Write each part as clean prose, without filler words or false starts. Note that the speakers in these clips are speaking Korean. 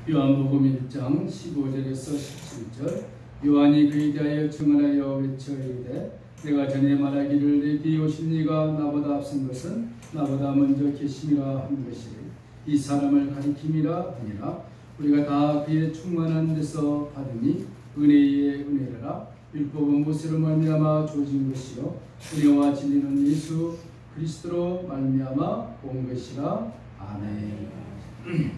요한복음 1장 15절에서 17절. 요한이 그에 대하여 증언하여 외쳐 이르되 내가 전에 말하기를 내 뒤에 오신 이가 나보다 앞선 것은 나보다 먼저 계심이라 한 것이니 이 사람을 가리킴이라 하니라. 우리가 다 그의 충만한 데서 받으니 은혜의 은혜라. 율법은 모세로 말미암아 주어진 것이요 은혜와 진리는 예수 그리스도로 말미암아 온 것이라. 아멘.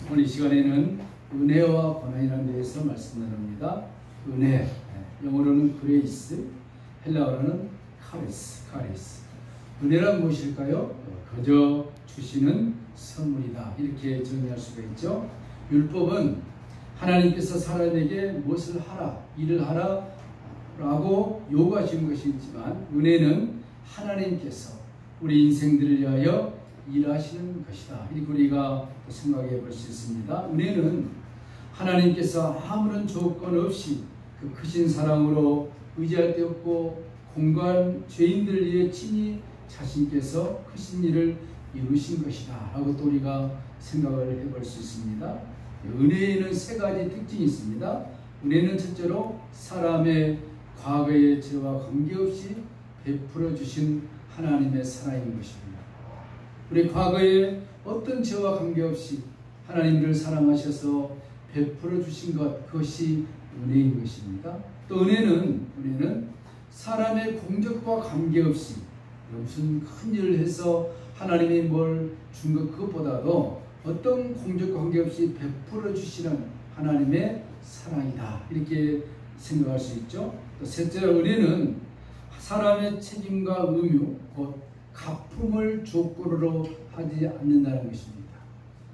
오늘 이 시간에는 은혜와 고난이라는 데에서 말씀 나눕니다. 은혜, 영어로는 그레이스, 헬라어로는 카리스. 은혜란 무엇일까요? 거저 주시는 선물이다, 이렇게 정의할 수가 있죠. 율법은 하나님께서 사람에게 무엇을 하라, 일을 하라 라고 요구하시는 것이지만, 은혜는 하나님께서 우리 인생들을 위하여 일하시는 것이다, 이렇게 우리가 생각해 볼 수 있습니다. 은혜는 하나님께서 아무런 조건 없이 그 크신 사랑으로 의지할 데 없고 공간 죄인들을 위해 친히 자신께서 크신 일을 이루신 것이다 라고 또 우리가 생각을 해볼 수 있습니다. 은혜에는 세 가지 특징이 있습니다. 은혜는 첫째로 사람의 과거의 죄와 관계없이 베풀어 주신 하나님의 사랑인 것입니다. 우리 과거에 어떤 죄와 관계없이 하나님을 사랑하셔서 베풀어 주신 것, 그것이 은혜인 것입니다. 또 은혜는 사람의 공적과 관계없이 무슨 큰 일을 해서 하나님이 뭘 준 것, 그것보다도 어떤 공적과 관계없이 베풀어 주시는 하나님의 사랑이다, 이렇게 생각할 수 있죠. 또 셋째로 은혜는 사람의 책임과 의무, 곧 갚음을 조건으로 하지 않는다는 것입니다.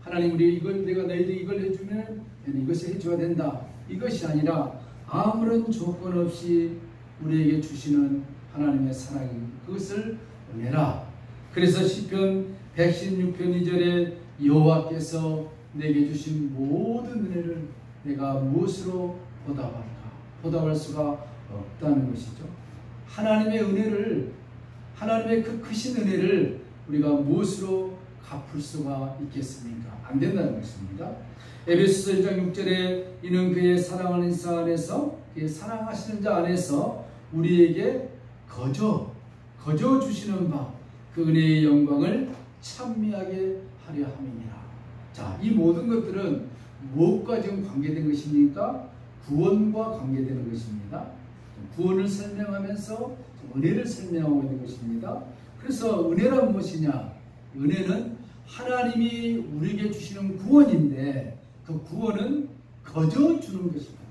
하나님, 내가 너희들이 이걸 해주면 이것을 해줘야 된다, 이것이 아니라 아무런 조건 없이 우리에게 주시는 하나님의 사랑인 그것을 은혜라. 그래서 시편 116편 2절에 여호와께서 내게 주신 모든 은혜를 내가 무엇으로 보답할까? 보답할 수가 없다는 것이죠. 하나님의 은혜를, 하나님의 그 크신 은혜를 우리가 무엇으로 갚을 수가 있겠습니까? 안 된다는 것입니다. 에베소서 1장 6절에 이는 그의 사랑하는 자 안에서, 그의 사랑하시는 자 안에서 우리에게 거저 주시는 바 그 은혜의 영광을 찬미하게 하려 함이니라. 자, 이 모든 것들은 무엇과 지금 관계된 것입니까? 구원과 관계되는 것입니다. 구원을 설명하면서 은혜를 설명하고 있는 것입니다. 그래서 은혜란 무엇이냐? 은혜는 하나님이 우리에게 주시는 구원인데, 그 구원은 거저 주는 것입니다.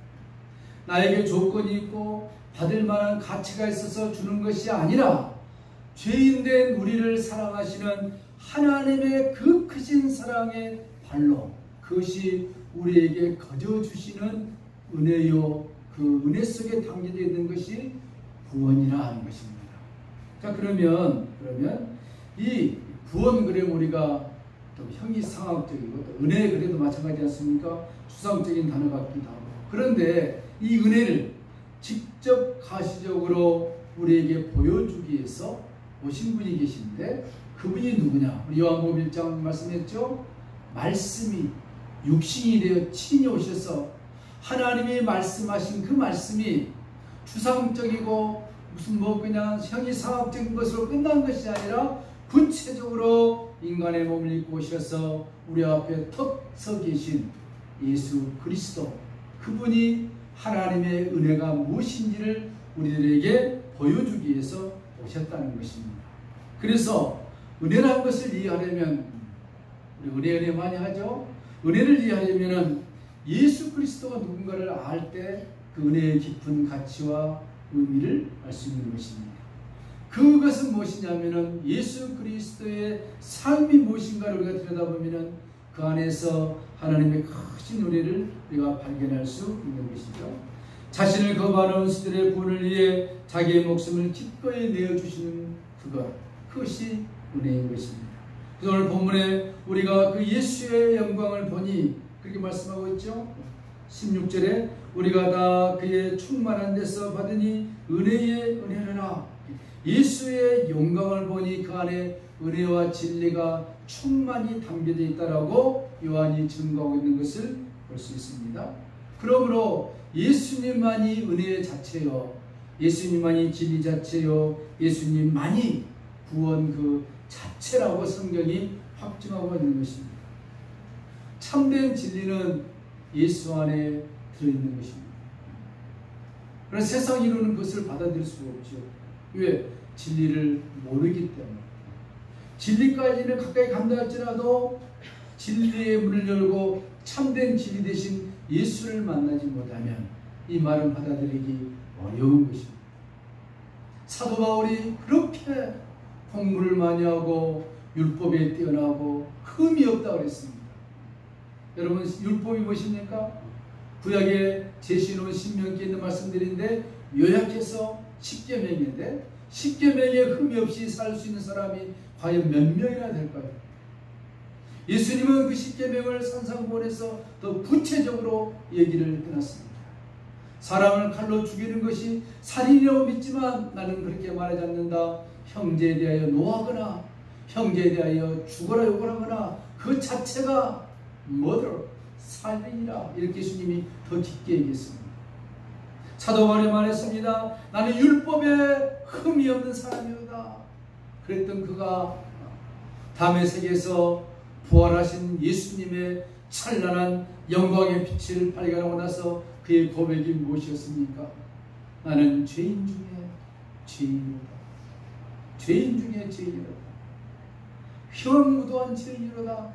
나에게 조건이 있고 받을 만한 가치가 있어서 주는 것이 아니라 죄인된 우리를 사랑하시는 하나님의 그 크신 사랑의 발로, 그것이 우리에게 거저 주시는 은혜요, 그 은혜 속에 담겨져 있는 것이 구원이라 하는 것입니다. 자, 그러면 이 구원, 그래 우리가 또 형이상학적이고 또 은혜, 그래도 마찬가지 않습니까? 추상적인 단어 같기도 하고. 그런데 이 은혜를 직접 가시적으로 우리에게 보여주기 위해서 오신 분이 계신데, 그분이 누구냐? 우리 요한복음 1장 말씀했죠? 말씀이 육신이 되어 친히 오셔서 하나님이 말씀하신 그 말씀이 추상적이고 무슨 그냥 형이상학적인 것으로 끝난 것이 아니라 구체적으로 인간의 몸을 입고 오셔서 우리 앞에 턱 서 계신 예수 그리스도, 그분이 하나님의 은혜가 무엇인지를 우리들에게 보여주기 위해서 오셨다는 것입니다. 그래서 은혜라는 것을 이해하려면, 우리 은혜 많이 하죠? 은혜를 이해하려면 예수 그리스도가 누군가를 알 때 그 은혜의 깊은 가치와 의미를 알 수 있는 것입니다. 그것은 무엇이냐면은 예수 그리스도의 삶이 무엇인가를 우리가 들여다보면은 그 안에서 하나님의 크신 은혜를 우리가 발견할 수 있는 것이죠. 자신을 거부하는 원수들의 구원을 위해 자기의 목숨을 기꺼이 내어주시는 그것이 은혜인 것입니다. 그래서 오늘 본문에 우리가 그 예수의 영광을 보니 그렇게 말씀하고 있죠. 16절에 우리가 다 그의 충만한 데서 받으니 은혜의 은혜라. 예수의 영광을 보니 그 안에 은혜와 진리가 충만히 담겨져 있다라고 요한이 증거하고 있는 것을 볼 수 있습니다. 그러므로 예수님만이 은혜 자체요, 예수님만이 진리 자체요, 예수님만이 구원 그 자체라고 성경이 확증하고 있는 것입니다. 참된 진리는 예수 안에 들어있는 것입니다. 그래서 세상으로는 그것을 받아들일 수가 없죠. 왜? 진리를 모르기 때문에. 진리까지는 가까이 간다 할지라도 진리의 문을 열고 참된 진리 대신 예수를 만나지 못하면 이 말은 받아들이기 어려운 것입니다. 사도 바울이 그렇게 공부를 많이 하고 율법에 뛰어나고 흠이 없다고 그랬습니다. 여러분, 율법이 무엇입니까? 구약에 제시놓은 신명기에 있는 말씀들인데 요약해서 10계명인데 10계명에 흠이 없이 살 수 있는 사람이 과연 몇 명이나 될까요? 예수님은 그 10계명을 산상보원에서 더 구체적으로 얘기를 해놨습니다. 사람을 칼로 죽이는 것이 살인이라고 믿지만 나는 그렇게 말하지 않는다. 형제에 대하여 노하거나 형제에 대하여 죽어라 욕을 하거나 그 자체가 murder, 살인이라, 이렇게 예수님이 더 깊게 얘기했습니다. 사도 바울이 말했습니다. 나는 율법에 흠이 없는 사람이다. 그랬던 그가 다음의 세계에서 부활하신 예수님의 찬란한 영광의 빛을 발견하고 나서 그의 고백이 무엇이었습니까? 나는 죄인 중에 죄인이로다. 죄인 중에 죄인이로다. 혈무도한 죄인이로다.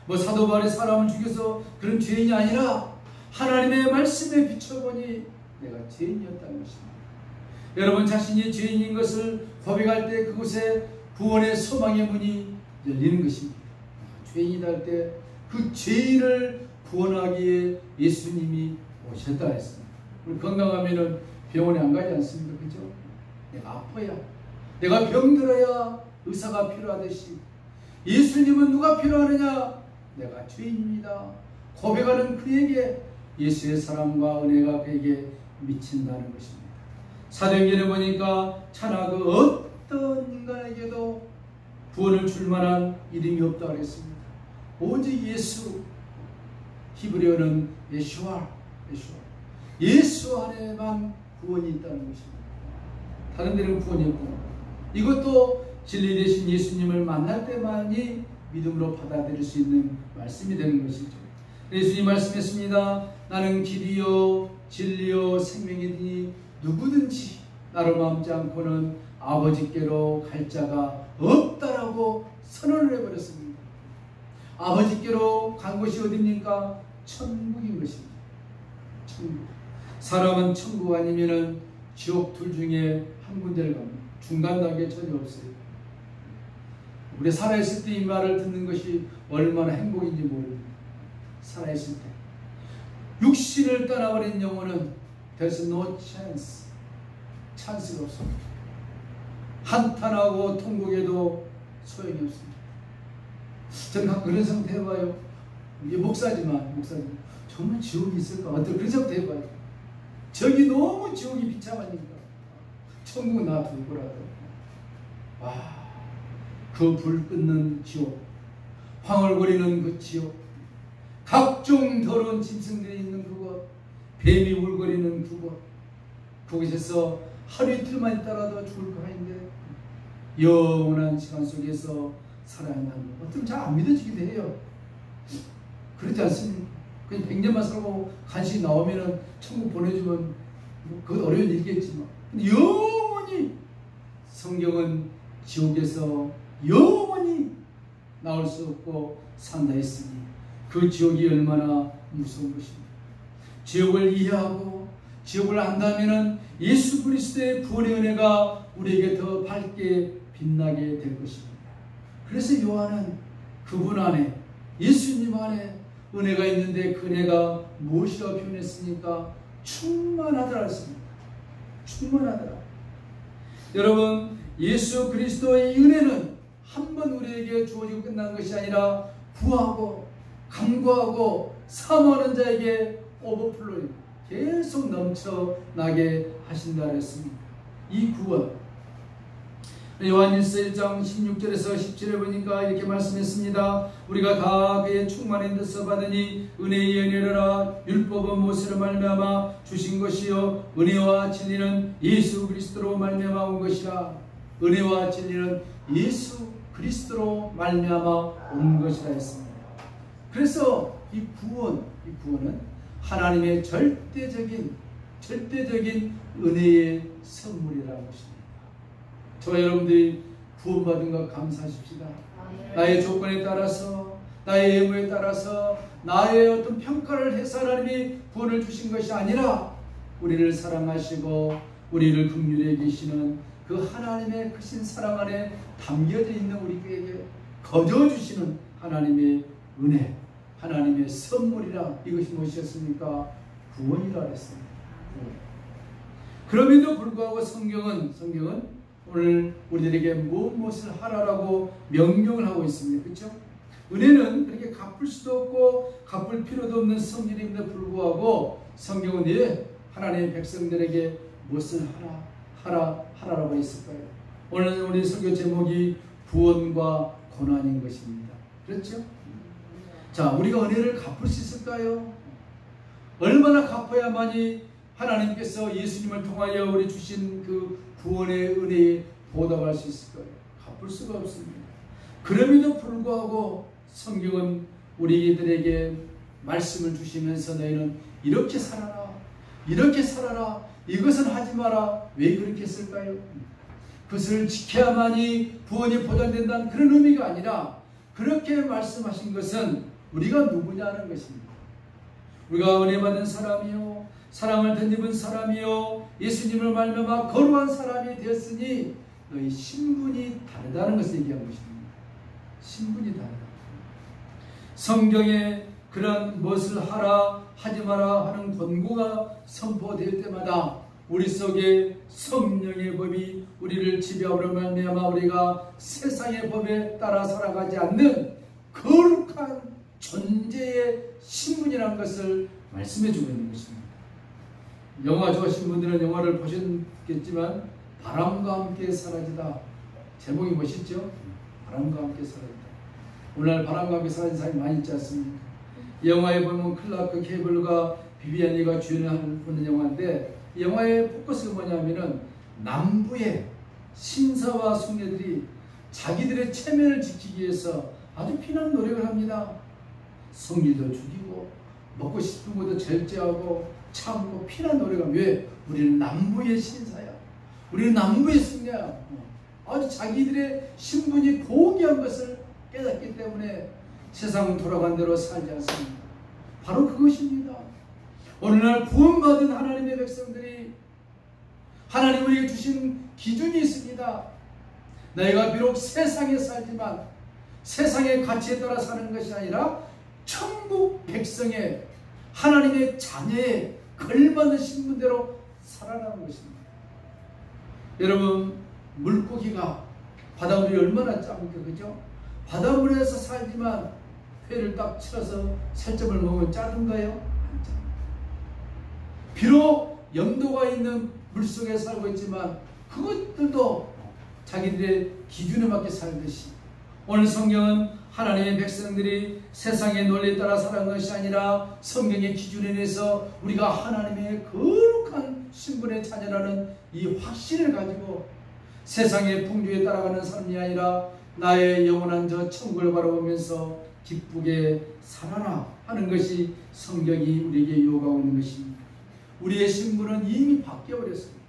뭐 사도 바울이 사람을 죽여서 그런 죄인이 아니라 하나님의 말씀에 비춰보니 내가 죄인이었다는 것입니다. 여러분 자신이 죄인인 것을 고백할 때 그곳에 구원의 소망의 문이 열리는 것입니다. 죄인이다 할 때 그 죄인을 구원하기에 예수님이 오셨다 했습니다. 우리 건강하면은 병원에 안 가지 않습니까? 그죠? 내가 아파야, 내가 병들어야 의사가 필요하듯이 예수님은 누가 필요하느냐? 내가 죄인입니다. 고백하는 그에게 예수의 사랑과 은혜가 그에게 미친다는 것입니다. 사도행전에 보니까 차나 그 어떤 인간에게도 구원을 줄 만한 이름이 없다고 했습니다. 오직 예수, 히브리어는 예수와 예수 안에만 구원이 있다는 것입니다. 다른 데는 구원이 없고, 이것도 진리 되신 예수님을 만날 때만이 믿음으로 받아들일 수 있는 말씀이 되는 것이죠. 예수님 말씀했습니다. 나는 길이요 진리요 생명이니 누구든지 나를 맘지 않고는 아버지께로 갈 자가 없다라고 선언을 해버렸습니다. 아버지께로 간 곳이 어디입니까? 천국인 것입니다. 천국. 사람은 천국 아니면은 지옥 둘 중에 한 군데를 갑니다. 중간 단계 전혀 없어요. 우리 살아있을 때 이 말을 듣는 것이 얼마나 행복인지 모릅니다. 살아있을 때. 육신을 떠나버린 영혼은 there's no chance. 찬스가 없습니다. 한탄하고 통곡해도 소용이 없습니다. 저는 가끔 그런 생각 해봐요. 이게 목사지만 정말 지옥이 있을까? 어떤 그런 생각 해봐요. 저기 너무 지옥이 비참하니까 천국은 놔두고라도 와, 그 불 끄는 지옥, 황홀거리는 그 지옥, 각종 더러운 짐승들이 있는 그곳, 뱀이 울거리는 그곳, 그곳에서 하루 이틀만 있다가도 죽을 거 아닌데 영원한 시간 속에서 살아야 한다는 것, 어쩌면 잘 안 믿어지기도 해요. 그렇지 않습니까? 그냥 100년만 살고 간신히 나오면은 천국 보내주면 그건 어려운 일이겠지만, 근데 영원히 성경은 지옥에서 영원히 나올 수 없고 산다 했으니 그 지옥이 얼마나 무서운 것입니다. 지옥을 이해하고 지옥을 안다면은 예수 그리스도의 구원의 은혜가 우리에게 더 밝게 빛나게 될 것입니다. 그래서 요한은 그분 안에, 예수님 안에 은혜가 있는데 그 은혜가 무엇이라고 표현했습니까? 충만하더라 했습니다. 충만하더라. 여러분, 예수 그리스도의 은혜는 한 번 우리에게 주어지고 끝난 것이 아니라 구하고 간구하고 사모하는 자에게 오버플로잉, 계속 넘쳐나게 하신다 했습니다. 이 구원, 요한일서 1장 16절에서 17에 보니까 이렇게 말씀했습니다. 우리가 다 그의 충만한 뜻을 받으니 은혜의 은혜라. 율법은 모세로 말미암아 주신 것이요 은혜와 진리는 예수 그리스도로 말미암아 온 것이라. 은혜와 진리는 예수 그리스도로 말미암아 온 것이라 했습니다. 그래서 이 구원은 하나님의 절대적인 은혜의 선물이라는 것입니다. 저와 여러분들이 구원받은 것 감사하십시다. 나의 조건에 따라서, 나의 예물에 따라서, 나의 어떤 평가를 해서 하나님이 구원을 주신 것이 아니라 우리를 사랑하시고 우리를 긍휼히 여기시는 그 하나님의 크신 사랑 안에 담겨져 있는 우리에게 거저주시는 하나님의 은혜, 하나님의 선물이라. 이것이 무엇이었습니까? 구원이라 했습니다. 그럼에도 불구하고 성경은 오늘 우리들에게 무엇을 하라라고 명령을 하고 있습니다. 그렇죠? 은혜는 그렇게 갚을 수도 없고 갚을 필요도 없는 성질임에도 불구하고 성경은 하나님의 백성들에게 무엇을 하라라고 했을까요? 오늘 우리 설교 제목이 구원과 고난인 것입니다. 그렇죠? 자, 우리가 은혜를 갚을 수 있을까요? 얼마나 갚아야만이 하나님께서 예수님을 통하여 우리 주신 그 구원의 은혜에 보답할 수 있을까요? 갚을 수가 없습니다. 그럼에도 불구하고 성경은 우리들에게 말씀을 주시면서 너희는 이렇게 살아라, 이것은 하지 마라. 왜 그렇게 했을까요? 그것을 지켜야만이 구원이 보장된다는 그런 의미가 아니라, 그렇게 말씀하신 것은 우리가 누구냐는 것입니다. 우리가 은혜 받은 사람이요, 사랑을 덧입은 사람이요, 예수님을 말미암아 거룩한 사람이 되었으니 너희 신분이 다르다는 것을 얘기한 것입니다. 신분이 다르다. 성경에 그런 무엇을 하라 하지 마라 하는 권고가 선포될 때마다 우리 속에 성령의 법이 우리를 지배하므로 말미암아 우리가 세상의 법에 따라 살아가지 않는 거룩한 존재의 신분이라는 것을 말씀해주고 있는 것입니다. 영화 좋아하시는 분들은 영화를 보셨겠지만 바람과 함께 사라지다. 제목이 멋있죠? 바람과 함께 사라지다. 오늘날 바람과 함께 사라진 사람이 많이 있지 않습니까? 영화에 보면 클라크 케이블과 비비안이가 주연하는 영화인데, 이 영화의 포커스가 뭐냐면은 남부의 신사와 숙녀들이 자기들의 체면을 지키기 위해서 아주 피난 노력을 합니다. 성질도 죽이고 먹고 싶은 것도 절제하고 참고 피난 노력을. 왜? 우리는 남부의 신사야, 우리는 남부의 승려야. 아주 자기들의 신분이 고귀한 것을 깨닫기 때문에 세상은 돌아간 대로 살지 않습니다. 바로 그것입니다. 오늘날 구원받은 하나님의 백성들이 하나님 우리에게 주신 기준이 있습니다. 너희가 비록 세상에 살지만 세상의 가치에 따라 사는 것이 아니라 천국 백성의 하나님의 자녀의 걸맞는 신분대로 살아가는 것입니다. 여러분, 물고기가 바닷물이 얼마나 짭니까? 그죠? 바닷물에서 살지만 회를 딱 치러서 살점을 먹으면 짜든가요? 안 짭니다. 비록 염도가 있는 물속에 살고 있지만 그것들도 자기들의 기준에 맞게 살듯이 오늘 성경은 하나님의 백성들이 세상의 논리에 따라 살아가는 것이 아니라 성경의 기준에 의해서 우리가 하나님의 거룩한 신분의 자녀라는 이 확신을 가지고 세상의 풍조에 따라가는 삶이 아니라 나의 영원한 저 천국을 바라보면서 기쁘게 살아라 하는 것이 성경이 우리에게 요구하고 있는 것입니다. 우리의 신분은 이미 바뀌어버렸습니다.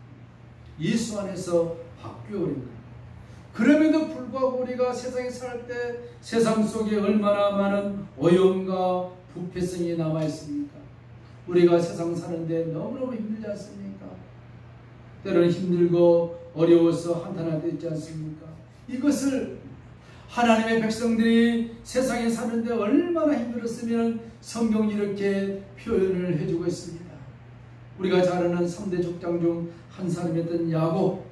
예수 안에서 바뀌어버린 거예요. 그럼에도 불구하고 우리가 세상에 살 때 세상 속에 얼마나 많은 오염과 부패성이 남아있습니까? 우리가 세상 사는데 너무너무 힘들지 않습니까? 때로는 힘들고 어려워서 한탄할 때 있지 않습니까? 이것을 하나님의 백성들이 세상에 사는데 얼마나 힘들었으면 성경이 이렇게 표현을 해주고 있습니다. 우리가 잘 아는 3대 족장 중 한 사람이었던 야곱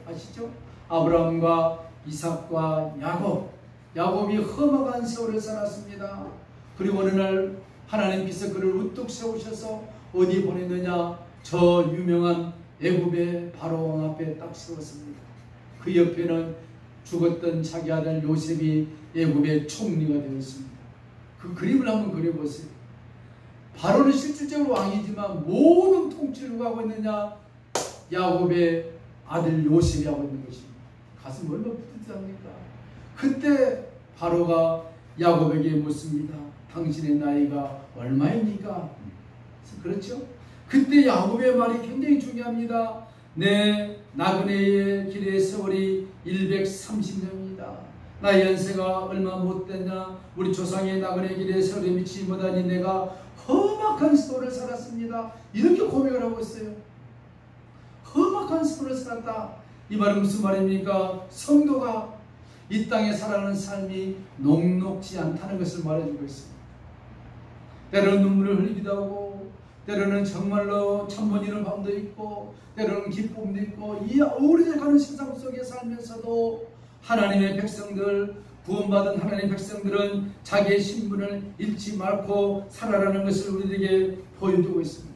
아시죠? 아브라함과 이삭과 야곱이 험악한 세월을 살았습니다. 그리고 어느 날 하나님께서 그를 우뚝 세우셔서 어디 보냈느냐? 저 유명한 애굽의 바로 왕 앞에 딱 세웠습니다. 그 옆에는 죽었던 자기 아들 요셉이 애굽의 총리가 되었습니다. 그 그림을 한번 그려보세요. 바로는 실질적으로 왕이지만 모든 통치를 누가 하고 있느냐? 야곱의 아들 요셉이 하고 있는 것입니다. 가슴 얼마나 뿌듯합니까? 그때 바로가 야곱에게 묻습니다. 당신의 나이가 얼마입니까? 그렇죠? 그때 야곱의 말이 굉장히 중요합니다. 내 나그네의 길의 세월이 130년입니다. 나의 연세가 얼마 못됐냐? 우리 조상의 나그네 길의 세월에 미치지 못하니 내가 험악한 세월을 살았습니다. 이렇게 고백을 하고 있어요. 험악한 세월을 살았다. 이 말은 무슨 말입니까? 성도가 이 땅에 살아가는 삶이 녹록지 않다는 것을 말해주고 있습니다. 때로는 눈물을 흘리기도 하고, 때로는 정말로 천번이는 밤도 있고, 때로는 기쁨도 있고, 이 어우러져가는 세상 속에 살면서도 하나님의 백성들, 구원받은 하나님의 백성들은 자기의 신분을 잃지 말고 살아라는 것을 우리에게 보여주고 있습니다.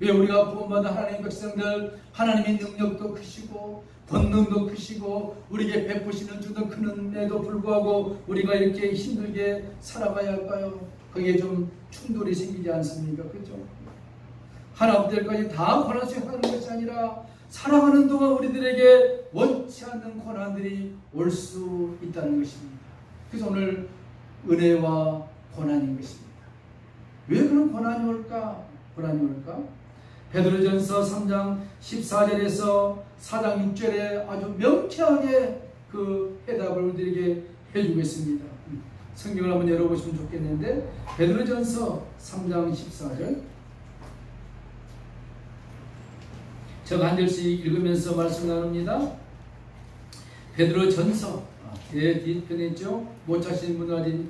왜 우리가 구원받은 하나님의 백성들, 하나님의 능력도 크시고 권능도 크시고 우리에게 베푸시는 주도 큰 은혜도 불구하고 우리가 이렇게 힘들게 살아가야 할까요? 거기에 좀 충돌이 생기지 않습니까? 그렇죠? 하나님들까지 다 고난 속에 하는 것이 아니라 살아가는 동안 우리들에게 원치 않는 고난들이 올 수 있다는 것입니다. 그래서 오늘 은혜와 고난인 것입니다. 왜 그런 고난이 올까? 베드로전서 3장 14절에서 4장 6절에 아주 명쾌하게 그 해답을 우리들에게 해주겠습니다. 성경을 한번 열어보시면 좋겠는데, 베드로전서 3장 14절, 제가 한 절씩 읽으면서 말씀 나눕니다. 베드로전서 뒤편에 있죠. 못 찾으신 분은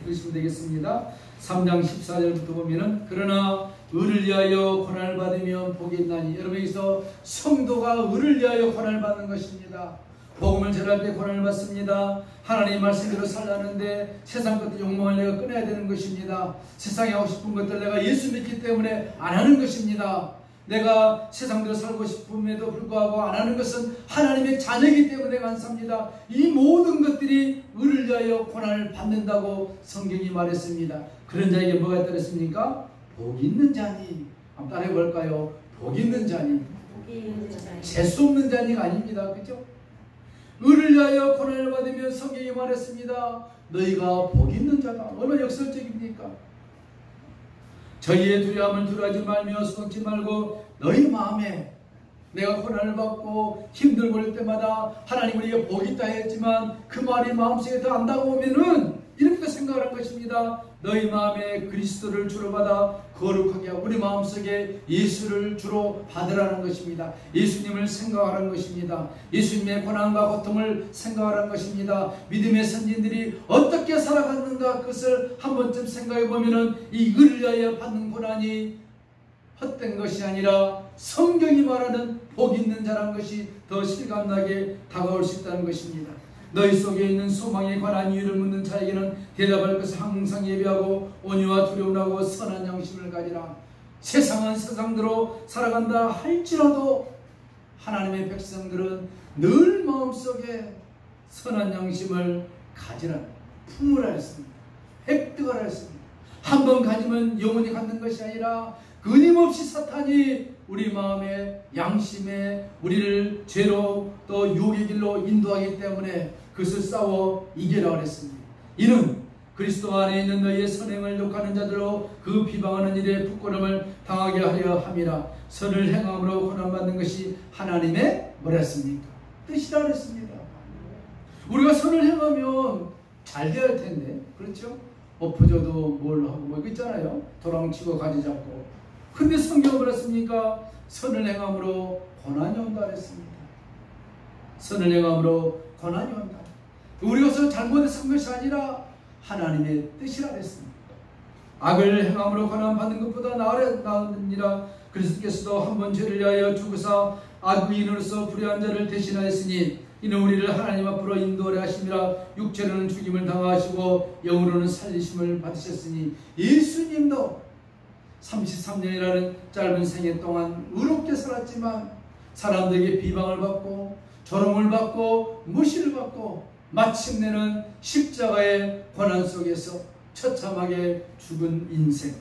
읽으시면 되겠습니다. 3장 14절부터 보면은, 그러나 의를 위하여 고난을 받으면 복이 있나니. 여러분, 여기서 성도가 의를 위하여 고난을 받는 것입니다. 복음을 전할 때 고난을 받습니다. 하나님의 말씀대로 살라는데 세상 것들 욕망을 내가 끊어야 되는 것입니다. 세상에 하고 싶은 것들 내가 예수 믿기 때문에 안 하는 것입니다. 내가 세상대로 살고 싶음에도 불구하고 안 하는 것은 하나님의 자녀이기 때문에 내가 안 삽니다. 이 모든 것들이 의를 위하여 고난을 받는다고 성경이 말했습니다. 그런 자에게 뭐가 있다랬습니까? 복 있는 자니. 한번 따라해 볼까요? 복 있는 자니. 재수 없는 자니가 아닙니다. 그죠? 의를 위하여 고난을 받으면 성경이 말했습니다. 너희가 복 있는 자다. 얼마나 역설적입니까? 저희의 두려움을 두려워하지 말며 수동치 말고 너희 마음에 내가 고난을 받고 힘들고 그럴 때마다 하나님 우리에게 복이 있다 했지만 그 말이 마음속에 더 안 다가오면은 이렇게 생각할 것입니다. 너희 마음에 그리스도를 주로 받아 거룩하게 하고 우리 마음속에 예수를 주로 받으라는 것입니다. 예수님을 생각하라는 것입니다. 예수님의 고난과 고통을 생각하라는 것입니다. 믿음의 선진들이 어떻게 살아갔는가 그것을 한 번쯤 생각해 보면은 이 의를 위하여 받는 고난이 헛된 것이 아니라 성경이 말하는 복 있는 자라는 것이 더 실감나게 다가올 수 있다는 것입니다. 너희 속에 있는 소망에 관한 이유를 묻는 자에게는 대답할 것을 항상 예비하고 온유와 두려움하고 선한 양심을 가지라. 세상은 세상대로 살아간다 할지라도 하나님의 백성들은 늘 마음속에 선한 양심을 가지라. 품으라 했습니다. 획득하라 했습니다. 한 번 가지면 영원히 갖는 것이 아니라 끊임없이 사탄이 우리 마음에 양심에 우리를 죄로 또 유혹의 길로 인도하기 때문에 그것을 싸워 이겨라 그랬습니다. 이는 그리스도 안에 있는 너희의 선행을 욕하는 자들로 그 비방하는 일에 부끄러움을 당하게 하려 함이라. 선을 행함으로 고난받는 것이 하나님의 뭐랬습니까? 뜻이라 그랬습니다. 우리가 선을 행하면 잘 돼야 할 텐데, 그렇죠? 엎어져도 뭘 하고 뭐 있잖아요. 도랑치고 가지 잡고. 근데 성경은 그랬습니까? 선을 행함으로 고난이 온다 그랬습니다. 선을 행함으로 고난이 온다. 우리가 잘못해서 한 것이 아니라 하나님의 뜻이라 그랬습니다. 악을 행함으로 고난받는 것보다 나으니라. 그리스도께서도 한번 죄를 위하여 죽으사 악인으로서 불의한 자를 대신하였으니 이는 우리를 하나님 앞으로 인도하려 하심이라. 육체로는 죽임을 당하시고 영으로는 살리심을 받으셨으니 예수님도 33년이라는 짧은 생애 동안 의롭게 살았지만 사람들에게 비방을 받고 조롱을 받고 무시를 받고 마침내는 십자가의 고난 속에서 처참하게 죽은 인생.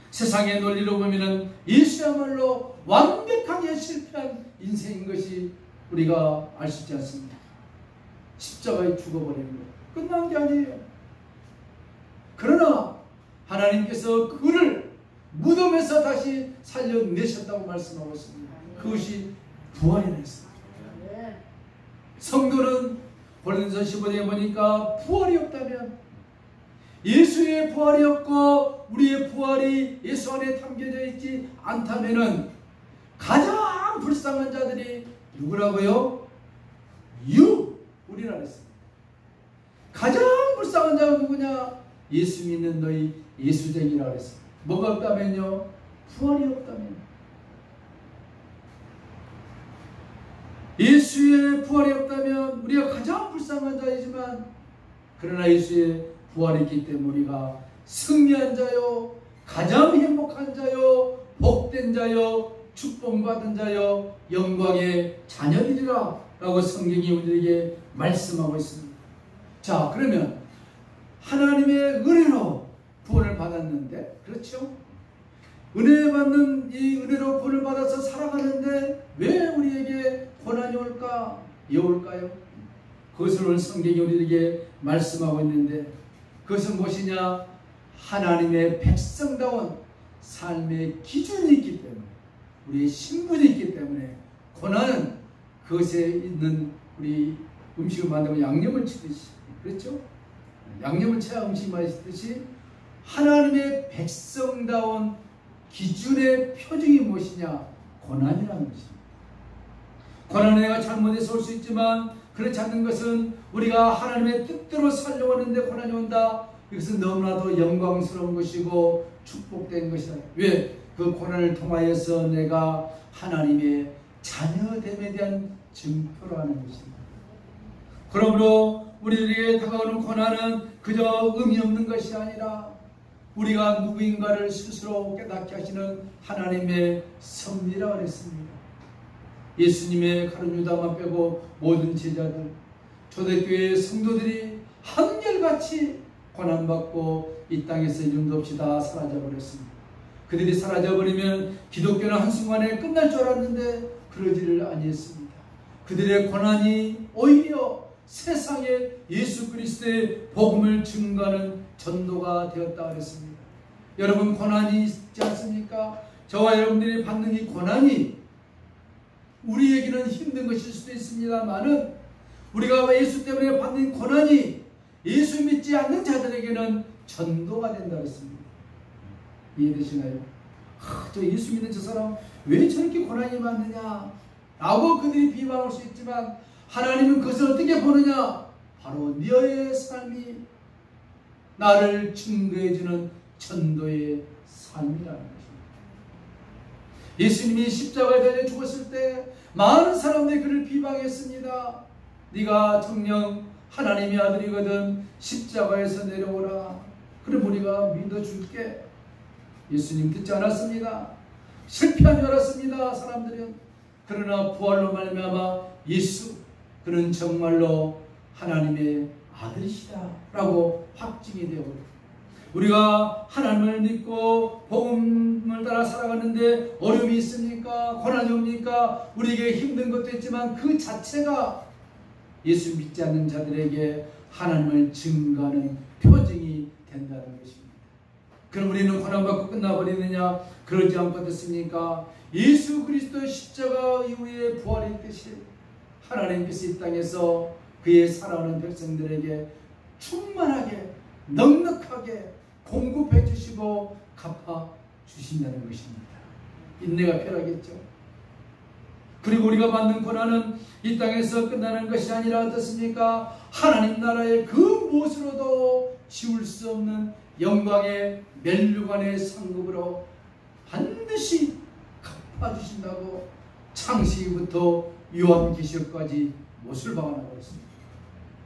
세상의 논리로 보면 예수야말로 완벽하게 실패한 인생인 것이 우리가 알 수 있지 않습니까? 십자가에 죽어버리는 것. 끝난 게 아니에요. 그러나 하나님께서 그를 무덤에서 다시 살려내셨다고 말씀하고 있습니다. 그것이 부활이라 했습니다. 성도는 고린도서 15장에 보니까 부활이 없다면, 예수의 부활이 없고 우리의 부활이 예수 안에 담겨져 있지 않다면은 가장 불쌍한 자들이 누구라고요? 우리라 했습니다. 가장 불쌍한 자가 누구냐? 예수 믿는 너희 예수쟁이라 했습니다. 뭐가 없다면요? 부활이 없다면. 예수의 부활이 없다면 우리가 가장 불쌍한 자이지만, 그러나 예수의 부활이 있기 때문에 우리가 승리한 자요, 가장 행복한 자요, 복된 자요, 축복받은 자요, 영광의 자녀들이라 라고 성경이 우리에게 말씀하고 있습니다. 자, 그러면 하나님의 은혜로 구원을 받았는데, 그렇죠? 은혜 받는 이 은혜로 구원을 받아서 살아가는데 왜 우리에게 고난이 올까? 여올까요? 그것을 오늘 성경이 우리에게 말씀하고 있는데, 그것은 무엇이냐? 하나님의 백성다운 삶의 기준이 있기 때문에, 우리의 신분이 있기 때문에, 고난은 그것에 있는, 우리 음식을 만들면 양념을 치듯이, 그렇죠? 양념을 쳐야 음식이 맛있듯이 하나님의 백성다운 기준의 표징이 무엇이냐? 고난이라는 것입니다. 고난은 내가 잘못해서 올 수 있지만 그렇지 않는 것은 우리가 하나님의 뜻대로 살려고 하는데 고난이 온다. 이것은 너무나도 영광스러운 것이고 축복된 것이다. 왜? 그 고난을 통하여서 내가 하나님의 자녀됨에 대한 증표라는 것입니다. 그러므로 우리에게 다가오는 고난은 그저 의미 없는 것이 아니라 우리가 누구인가를 스스로 깨닫게 하시는 하나님의 섭리라 그랬습니다. 예수님의 가룟 유다만 빼고 모든 제자들, 초대교회 성도들이 한결같이 고난받고 이 땅에서 이름도 없이 다 사라져버렸습니다. 그들이 사라져버리면 기독교는 한순간에 끝날 줄 알았는데 그러지를 아니했습니다. 그들의 고난이 오히려 세상에 예수 그리스도의 복음을 증거하는 전도가 되었다 그랬습니다. 여러분, 고난이 있지 않습니까? 저와 여러분들이 받는 이 고난이 우리에게는 힘든 것일 수도 있습니다만은, 우리가 예수 때문에 받는 고난이 예수 믿지 않는 자들에게는 전도가 된다 그랬습니다. 이해되시나요? 저 예수 믿는 저 사람 왜 저렇게 고난이 많느냐 라고 그들이 비방할 수 있지만, 하나님은 그것을 어떻게 보느냐? 바로 너의 삶이 나를 증거해주는 전도의 삶이라는 것입니다. 예수님이 십자가에 달려 죽었을 때 많은 사람들이 그를 비방했습니다. 네가 정녕 하나님의 아들이거든 십자가에서 내려오라. 그럼 우리가 믿어줄게. 예수님 듣지 않았습니다. 실패한 줄 알았습니다. 사람들은. 그러나 부활로 말미암아 예수, 그는 정말로 하나님의 아들이시다 라고 확증이 되어버려요. 우리가 하나님을 믿고 복음을 따라 살아가는데 어려움이 있습니까? 고난이 옵니까? 우리에게 힘든 것도 있지만 그 자체가 예수 믿지 않는 자들에게 하나님을 증거하는 표징이 된다는 것입니다. 그럼 우리는 고난받고 끝나버리느냐? 그러지 않고 어떻습니까? 예수 그리스도의 십자가 이후에 부활의 뜻이 하나님께서 이 땅에서 그의 살아오는 백성들에게 충만하게 넉넉하게 공급해 주시고 갚아 주신다는 것입니다. 인내가 필요하겠죠. 그리고 우리가 받는 고난은 이 땅에서 끝나는 것이 아니라 어떻습니까? 하나님 나라의 그 무엇으로도 지울 수 없는 영광의 멸류관의 상급으로 반드시 갚아주신다고 창세기부터 요한계시록까지 못을 박아나고 있습니다.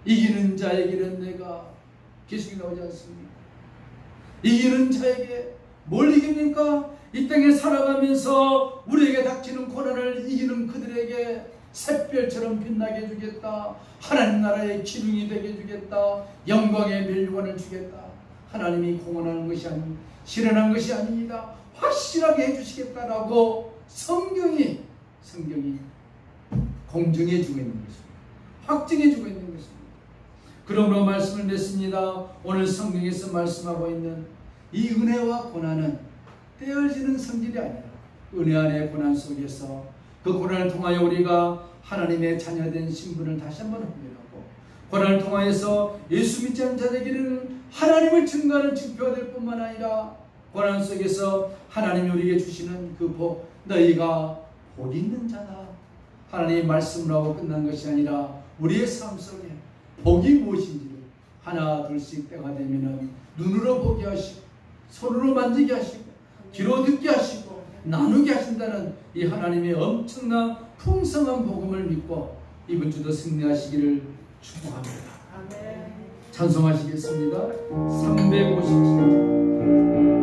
이기는 자에게는 내가, 계시록이 나오지 않습니까? 이기는 자에게 뭘 이깁니까? 이 땅에 살아가면서 우리에게 닥치는 고난을 이기는 그들에게 샛별처럼 빛나게 해주겠다. 하나님 나라의 기둥이 되게 해주겠다. 영광의 멸관을 주겠다. 하나님이 공언하는 것이 아니 실현한 것이 아닙니다. 확실하게 해주시겠다라고 성경이 공정해주고 있는 것입니다. 확증해주고 있는 것입니다. 그러므로 말씀을 맺습니다. 오늘 성경에서 말씀하고 있는 이 은혜와 고난은 떼어지는 성질이 아니라 은혜 안의 고난 속에서 그 고난을 통하여 우리가 하나님의 자녀된 신분을 다시 한번 확인하고 고난을 통하여서 예수 믿지 않는 자들에게는 하나님을 증거하는 증표가 될 뿐만 아니라 고난 속에서 하나님이 우리에게 주시는 그 복, 너희가 복 있는 자다. 하나님의 말씀을 하고 끝난 것이 아니라 우리의 삶 속에 복이 무엇인지를 하나 둘씩 때가 되면 눈으로 보게 하시고 손으로 만지게 하시고 귀로 듣게 하시고 나누게 하신다는 이 하나님의 엄청난 풍성한 복음을 믿고 이번 주도 승리하시기를 축복합니다. 찬송하시겠습니다. 357절